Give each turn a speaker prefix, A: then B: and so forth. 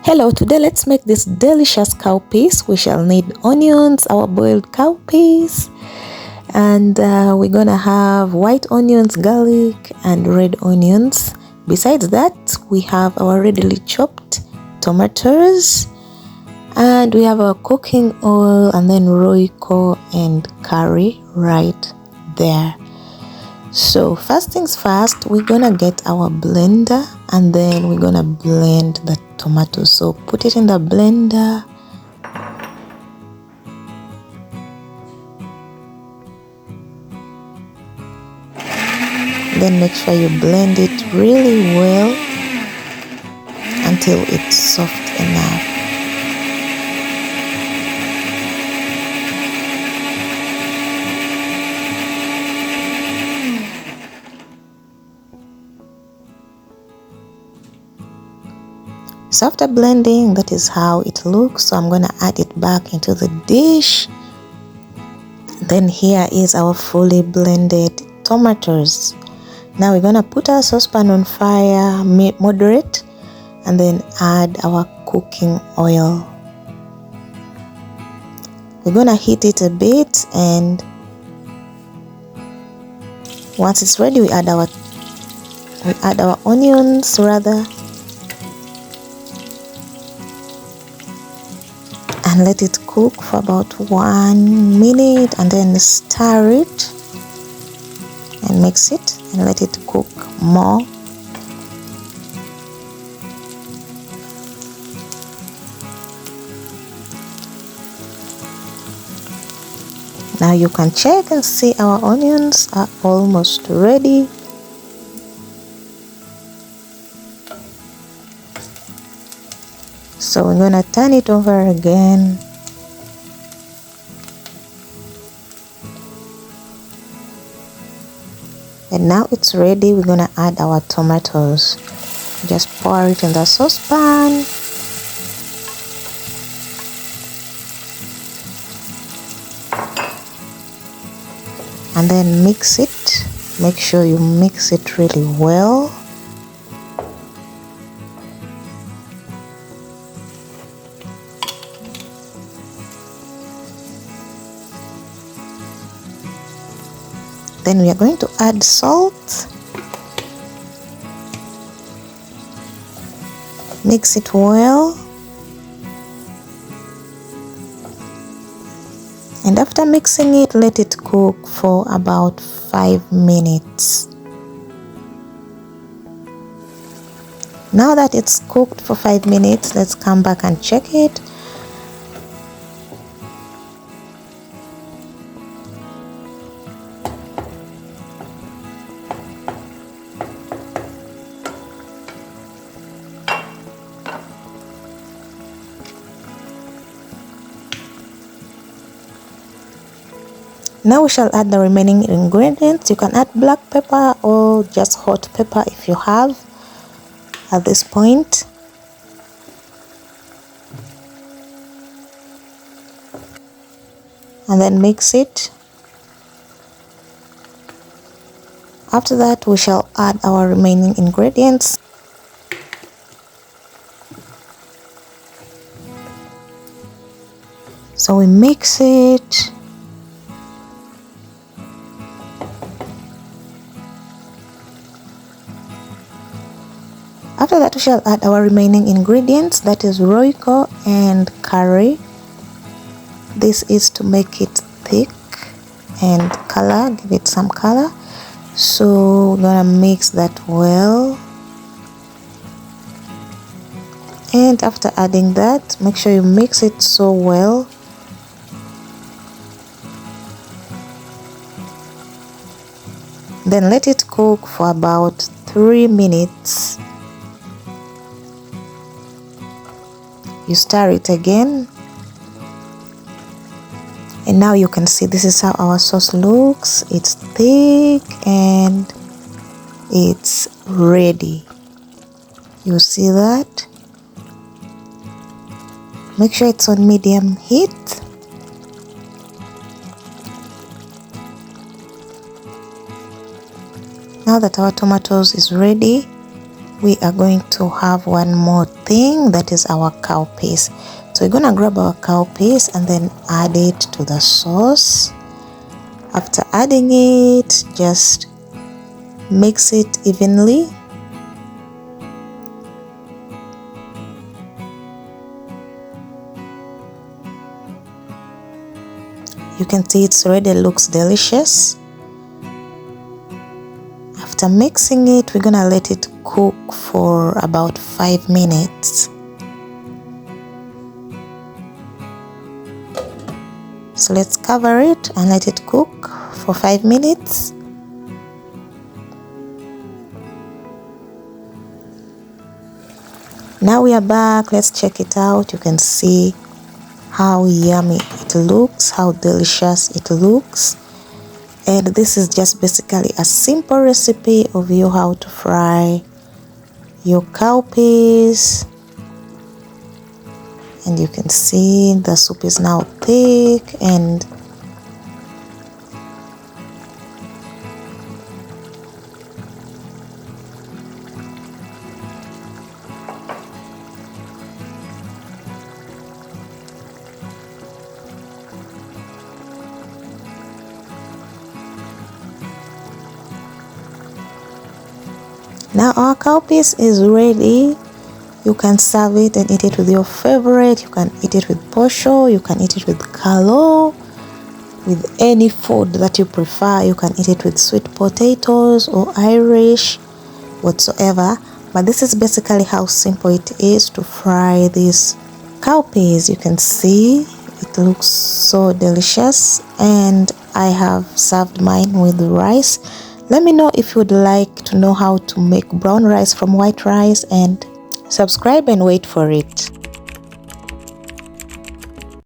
A: Hello, today let's make this delicious cowpeas. We shall need onions, our boiled cowpeas, and we're gonna have white onions, garlic, and red onions. Besides that, we have our readily chopped tomatoes, and we have our cooking oil, and then royco and curry right there. So first things first, we're gonna get our blender and then we're gonna blend the tomatoes. So put it in the blender. Then make sure you blend it really well until it's soft enough. So after blending, that is how it looks. So I'm going to add it back into the dish. Then here is our fully blended tomatoes. Now we're going to put our saucepan on fire, moderate, and then add our cooking oil. We're going to heat it a bit, and once it's ready, we add our onions and let it cook for about 1 minute, and then stir it and mix it and let it cook more. Now you can check and see our onions are almost ready. So we're gonna turn it over again. And now it's ready. We're gonna add our tomatoes. Just pour it in the saucepan. And then mix it. Make sure you mix it really well. Then we are going to add salt. Mix it well. And after mixing it, let it cook for about 5 minutes. Now that it's cooked for 5 minutes, let's come back and check it. Now we shall add the remaining ingredients. You can add black pepper or just hot pepper if you have at this point. And then mix it. After that, we shall add our remaining ingredients. So we mix it. After that, we shall add our remaining ingredients, that is royco and curry. This is to make it thick and color, give it some color. So we're gonna mix that well. And after adding that, make sure you mix it so well. Then let it cook for about 3 minutes. You stir it again, and now you can see this is how our sauce looks. It's thick and it's ready. You see that? Make sure it's on medium heat. Now that our tomatoes is ready, we are going to have one more thing, that is our cowpeas. So we're gonna grab our cowpeas and then add it to the sauce. After adding it, just mix it evenly. You can see it's already looks delicious. After mixing it, we're gonna let it cook for about 5 minutes. So let's cover it and let it cook for 5 minutes. Now we are back. Let's check it out. You can see how yummy it looks, how delicious it looks. And this is just basically a simple recipe of you how to fry your cowpeas. And you can see the soup is now thick and now our cowpeas is ready. You can serve it and eat it with your favorite. You can eat it with posho, you can eat it with kalo, with any food that you prefer. You can eat it with sweet potatoes or Irish, whatsoever. But this is basically how simple it is to fry these cowpeas. You can see it looks so delicious, and I have served mine with rice. Let me know if you would like to know how to make brown rice from white rice, and subscribe and wait for it.